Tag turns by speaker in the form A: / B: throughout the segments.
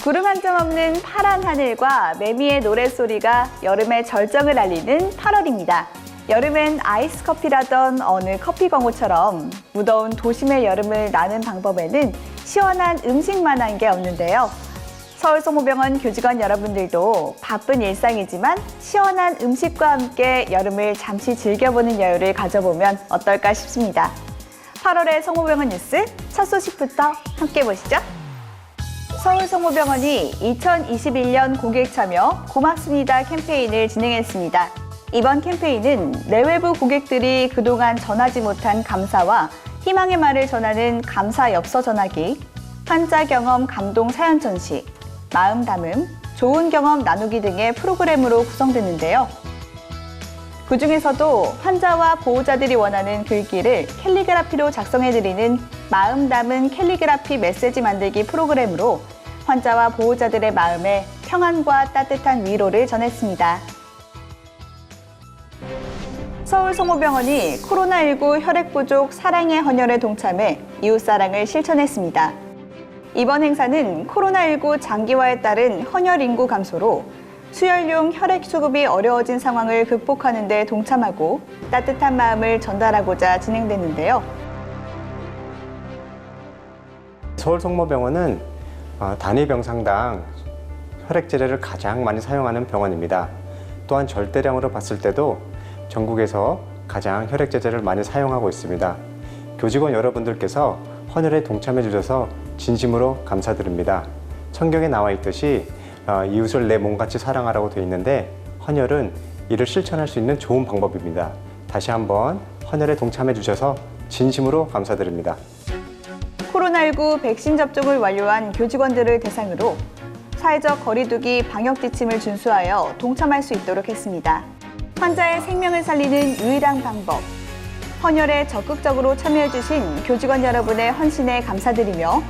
A: 구름 한 점 없는 파란 하늘과 매미의 노랫소리가 여름의 절정을 알리는 8월입니다. 여름엔 아이스 커피라던 어느 커피 광고처럼 무더운 도심의 여름을 나는 방법에는 시원한 음식만한 게 없는데요. 서울성모병원 교직원 여러분들도 바쁜 일상이지만 시원한 음식과 함께 여름을 잠시 즐겨보는 여유를 가져보면 어떨까 싶습니다. 8월의 성모병원 뉴스 첫 소식부터 함께 보시죠. 서울성모병원이 2021년 고객 참여 고맙습니다 캠페인을 진행했습니다. 이번 캠페인은 내외부 고객들이 그동안 전하지 못한 감사와 희망의 말을 전하는 감사 엽서 전하기, 환자 경험 감동 사연 전시, 마음 담음, 좋은 경험 나누기 등의 프로그램으로 구성됐는데요. 그중에서도 환자와 보호자들이 원하는 글귀를 캘리그라피로 작성해드리는 마음 담은 캘리그라피 메시지 만들기 프로그램으로 환자와 보호자들의 마음에 평안과 따뜻한 위로를 전했습니다. 서울성모병원이 코로나19 혈액 부족 사랑의 헌혈에 동참해 이웃사랑을 실천했습니다. 이번 행사는 코로나19 장기화에 따른 헌혈 인구 감소로 수혈용 혈액 수급이 어려워진 상황을 극복하는 데 동참하고 따뜻한 마음을 전달하고자 진행됐는데요.
B: 서울성모병원은 단위 병상당 혈액 제제를 가장 많이 사용하는 병원입니다. 또한 절대량으로 봤을 때도 전국에서 가장 혈액 제제를 많이 사용하고 있습니다. 교직원 여러분들께서 헌혈에 동참해 주셔서 진심으로 감사드립니다. 성경에 나와 있듯이 이웃을 내 몸같이 사랑하라고 되어 있는데 헌혈은 이를 실천할 수 있는 좋은 방법입니다. 다시 한번 헌혈에 동참해 주셔서 진심으로 감사드립니다.
A: 코로나19 백신 접종을 완료한 교직원들을 대상으로 사회적 거리두기 방역 지침을 준수하여 동참할 수 있도록 했습니다. 환자의 생명을 살리는 유일한 방법, 헌혈에 적극적으로 참여해주신 교직원 여러분의 헌신에 감사드리며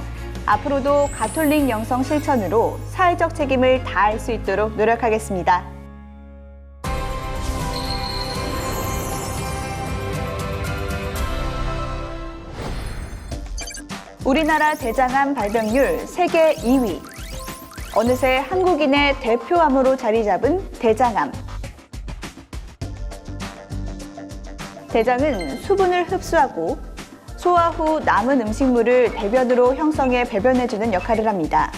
A: 앞으로도 가톨릭 영성 실천으로 사회적 책임을 다할 수 있도록 노력하겠습니다. 우리나라 대장암 발병률 세계 2위. 어느새 한국인의 대표암으로 자리 잡은 대장암. 대장은 수분을 흡수하고 소화 후 남은 음식물을 대변으로 형성해 배변해주는 역할을 합니다.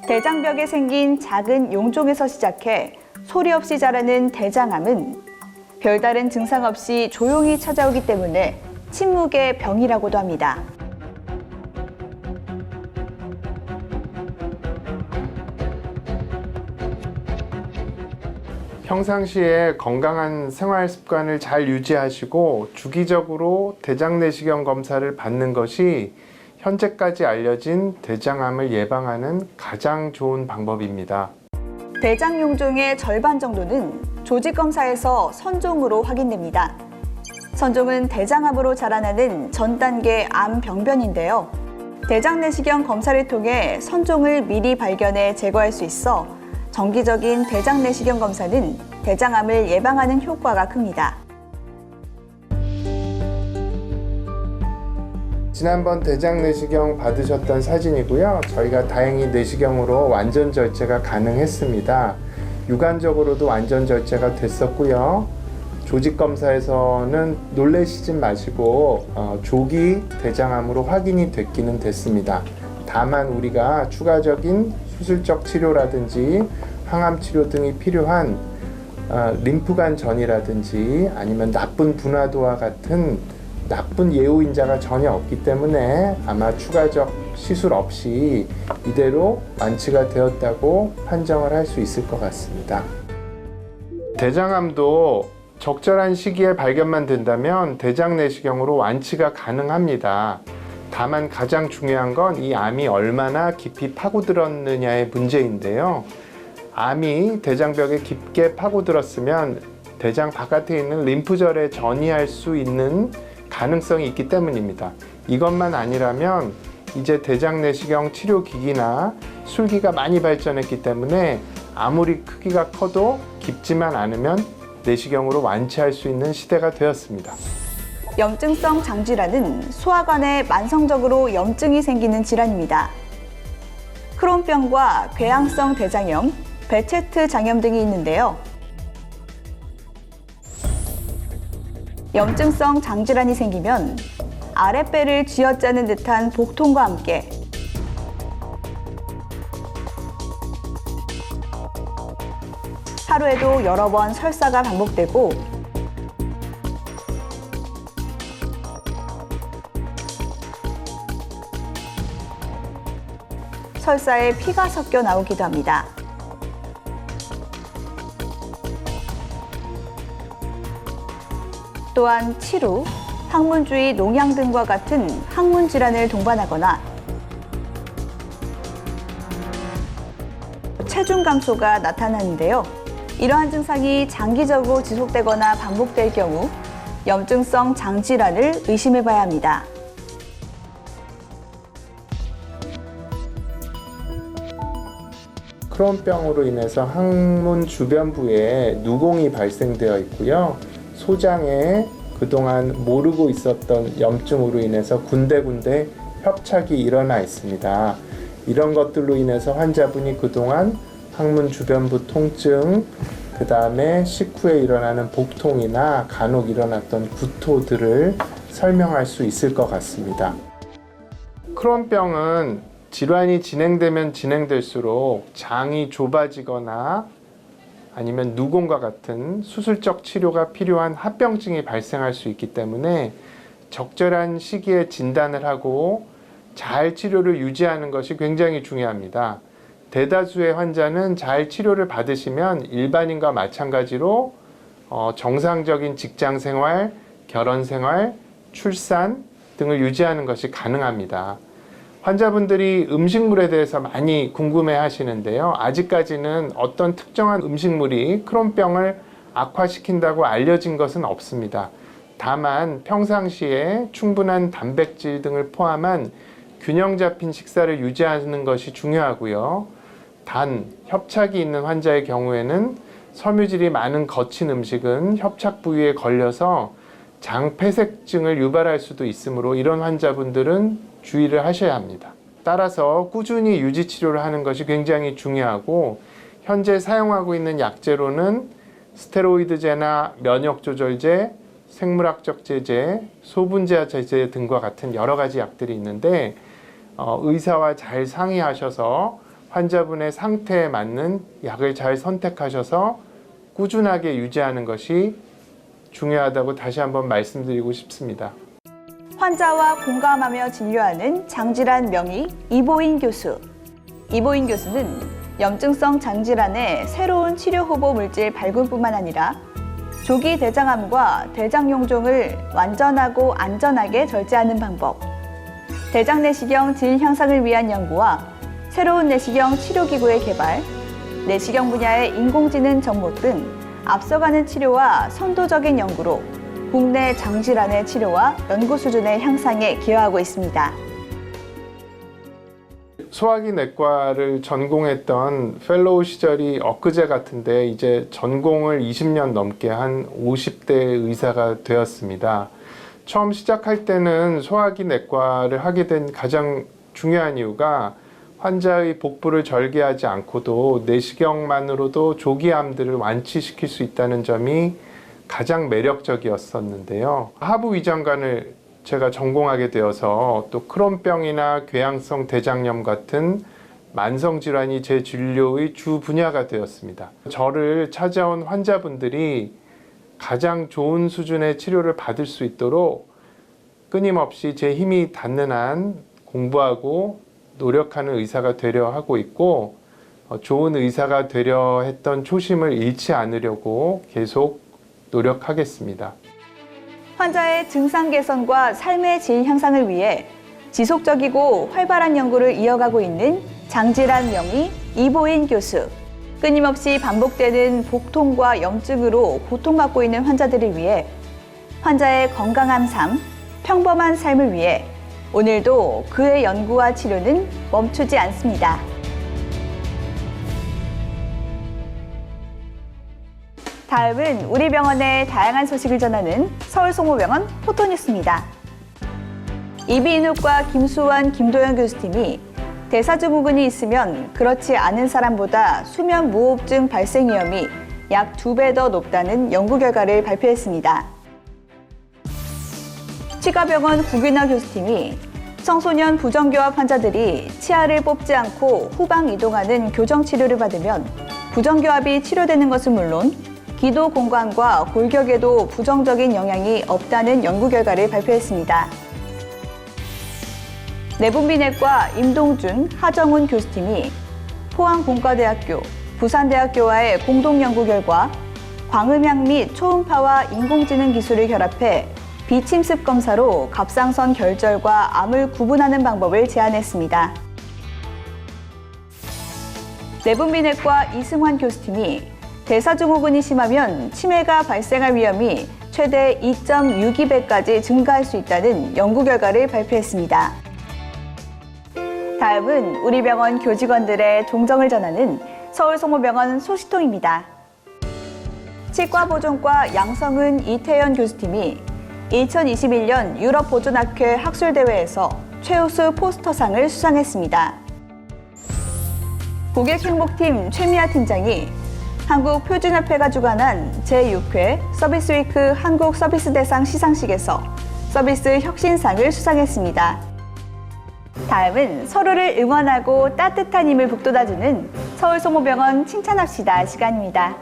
A: 대장벽에 생긴 작은 용종에서 시작해 소리 없이 자라는 대장암은 별다른 증상 없이 조용히 찾아오기 때문에 침묵의 병이라고도 합니다.
C: 평상시에 건강한 생활 습관을 잘 유지하시고 주기적으로 대장 내시경 검사를 받는 것이 현재까지 알려진 대장암을 예방하는 가장 좋은 방법입니다.
A: 대장 용종의 절반 정도는 조직 검사에서 선종으로 확인됩니다. 선종은 대장암으로 자라나는 전 단계 암 병변인데요. 대장 내시경 검사를 통해 선종을 미리 발견해 제거할 수 있어 정기적인 대장 내시경 검사는 대장암을 예방하는 효과가 큽니다.
C: 지난번 대장 내시경 받으셨던 사진이고요. 저희가 다행히 내시경으로 완전 절제가 가능했습니다. 육안적으로도 완전 절제가 됐었고요. 조직 검사에서는 놀라시지 마시고 조기 대장암으로 확인이 됐기는 됐습니다. 다만 우리가 추가적인 수술적 치료라든지 항암 치료 등이 필요한 림프관 전이라든지 아니면 나쁜 분화도와 같은 나쁜 예후인자가 전혀 없기 때문에 아마 추가적 시술 없이 이대로 완치가 되었다고 판정을 할 수 있을 것 같습니다. 대장암도 적절한 시기에 발견만 된다면 대장 내시경으로 완치가 가능합니다. 다만 가장 중요한 건 이 암이 얼마나 깊이 파고들었느냐의 문제인데요. 암이 대장벽에 깊게 파고들었으면 대장 바깥에 있는 림프절에 전이할 수 있는 가능성이 있기 때문입니다. 이것만 아니라면 이제 대장 내시경 치료기기나 술기가 많이 발전했기 때문에 아무리 크기가 커도 깊지만 않으면 내시경으로 완치할 수 있는 시대가 되었습니다.
A: 염증성 장질환은 소화관에 만성적으로 염증이 생기는 질환입니다. 크론병과 궤양성 대장염, 베체트 장염 등이 있는데요. 염증성 장질환이 생기면 아랫배를 쥐어짜는 듯한 복통과 함께 하루에도 여러 번 설사가 반복되고 설사에 피가 섞여 나오기도 합니다. 또한 치루, 항문주의 농양 등과 같은 항문 질환을 동반하거나 체중 감소가 나타나는데요. 이러한 증상이 장기적으로 지속되거나 반복될 경우 염증성 장질환을 의심해 봐야 합니다.
C: 크론병으로 인해서 항문 주변부에 누공이 발생되어 있고요. 소장에 그동안 모르고 있었던 염증으로 인해서 군데군데 협착이 일어나 있습니다. 이런 것들로 인해서 환자분이 그동안 항문 주변부 통증, 그 다음에 식후에 일어나는 복통이나 간혹 일어났던 구토들을 설명할 수 있을 것 같습니다. 크론병은 질환이 진행되면 진행될수록 장이 좁아지거나 아니면 누공과 같은 수술적 치료가 필요한 합병증이 발생할 수 있기 때문에 적절한 시기에 진단을 하고 잘 치료를 유지하는 것이 굉장히 중요합니다. 대다수의 환자는 잘 치료를 받으시면 일반인과 마찬가지로 정상적인 직장 생활, 결혼 생활, 출산 등을 유지하는 것이 가능합니다. 환자분들이 음식물에 대해서 많이 궁금해 하시는데요. 아직까지는 어떤 특정한 음식물이 크론병을 악화시킨다고 알려진 것은 없습니다. 다만 평상시에 충분한 단백질 등을 포함한 균형 잡힌 식사를 유지하는 것이 중요하고요. 단, 협착이 있는 환자의 경우에는 섬유질이 많은 거친 음식은 협착 부위에 걸려서 장폐색증을 유발할 수도 있으므로 이런 환자분들은 주의를 하셔야 합니다. 따라서 꾸준히 유지 치료를 하는 것이 굉장히 중요하고 현재 사용하고 있는 약제로는 스테로이드제나 면역조절제, 생물학적 제제, 소분자 제제 등과 같은 여러 가지 약들이 있는데 의사와 잘 상의하셔서 환자분의 상태에 맞는 약을 잘 선택하셔서 꾸준하게 유지하는 것이 중요하다고 다시 한번 말씀드리고 싶습니다.
A: 환자와 공감하며 진료하는 장질환 명의 이보인 교수. 이보인 교수는 염증성 장질환의 새로운 치료 후보 물질 발굴뿐만 아니라 조기 대장암과 대장용종을 완전하고 안전하게 절제하는 방법, 대장 내시경 질 향상을 위한 연구와 새로운 내시경 치료기구의 개발, 내시경 분야의 인공지능 접목 등 앞서가는 치료와 선도적인 연구로 국내 장질환의 치료와 연구 수준의 향상에 기여하고 있습니다.
C: 소화기 내과를 전공했던 펠로우 시절이 엊그제 같은데 이제 전공을 20년 넘게 한 50대 의사가 되었습니다. 처음 시작할 때는 소화기 내과를 하게 된 가장 중요한 이유가 환자의 복부를 절개하지 않고도 내시경만으로도 조기암들을 완치시킬 수 있다는 점이 가장 매력적이었었는데요. 하부위장관을 제가 전공하게 되어서 또 크론병이나 궤양성 대장염 같은 만성질환이 제 진료의 주 분야가 되었습니다. 저를 찾아온 환자분들이 가장 좋은 수준의 치료를 받을 수 있도록 끊임없이 제 힘이 닿는 한 공부하고 노력하는 의사가 되려 하고 있고 좋은 의사가 되려 했던 초심을 잃지 않으려고 계속 노력하겠습니다.
A: 환자의 증상 개선과 삶의 질 향상을 위해 지속적이고 활발한 연구를 이어가고 있는 장질환 명의 이보인 교수. 끊임없이 반복되는 복통과 염증으로 고통받고 있는 환자들을 위해 환자의 건강한 삶, 평범한 삶을 위해 오늘도 그의 연구와 치료는 멈추지 않습니다. 다음은 우리 병원의 다양한 소식을 전하는 서울송호병원 포토뉴스입니다. 이비인후과 김수환, 김도현 교수팀이 대사증후군이 있으면 그렇지 않은 사람보다 수면 무호흡증 발생 위험이 약 2배 더 높다는 연구 결과를 발표했습니다. 치과병원 구균화 교수팀이 청소년 부정교합 환자들이 치아를 뽑지 않고 후방 이동하는 교정 치료를 받으면 부정교합이 치료되는 것은 물론 기도 공간과 골격에도 부정적인 영향이 없다는 연구 결과를 발표했습니다. 내분비내과 임동준, 하정훈 교수팀이 포항공과대학교, 부산대학교와의 공동 연구 결과 광음향 및 초음파와 인공지능 기술을 결합해 비침습 검사로 갑상선 결절과 암을 구분하는 방법을 제안했습니다. 내분비내과 이승환 교수팀이 대사증후군이 심하면 치매가 발생할 위험이 최대 2.62배까지 증가할 수 있다는 연구 결과를 발표했습니다. 다음은 우리 병원 교직원들의 종정을 전하는 서울송호병원 소식통입니다. 치과보존과 양성은 이태연 교수팀이 2021년 유럽보존학회 학술대회에서 최우수 포스터상을 수상했습니다. 고객행복팀 최미아 팀장이 한국표준협회가 주관한 제6회 서비스위크 한국서비스대상 시상식에서 서비스 혁신상을 수상했습니다. 다음은 서로를 응원하고 따뜻한 힘을 북돋아주는 서울송호병원 칭찬합시다 시간입니다.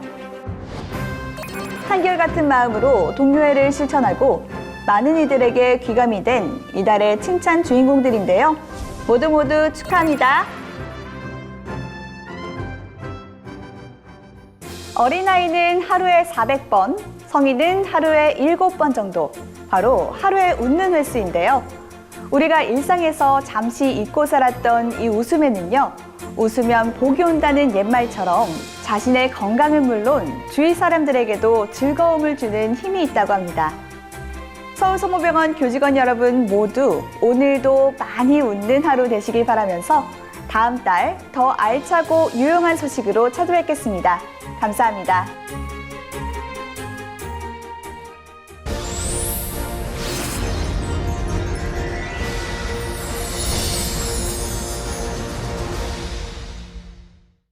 A: 한결같은 마음으로 동료애를 실천하고 많은 이들에게 귀감이 된 이달의 칭찬 주인공들인데요. 모두 축하합니다. 어린아이는 하루에 400번, 성인은 하루에 7번 정도, 바로 하루에 웃는 횟수인데요. 우리가 일상에서 잠시 잊고 살았던 이 웃음에는요, 웃으면 복이 온다는 옛말처럼 자신의 건강은 물론 주위 사람들에게도 즐거움을 주는 힘이 있다고 합니다. 서울송호병원 교직원 여러분 모두 오늘도 많이 웃는 하루 되시길 바라면서 다음 달 더 알차고 유용한 소식으로 찾아뵙겠습니다. 감사합니다.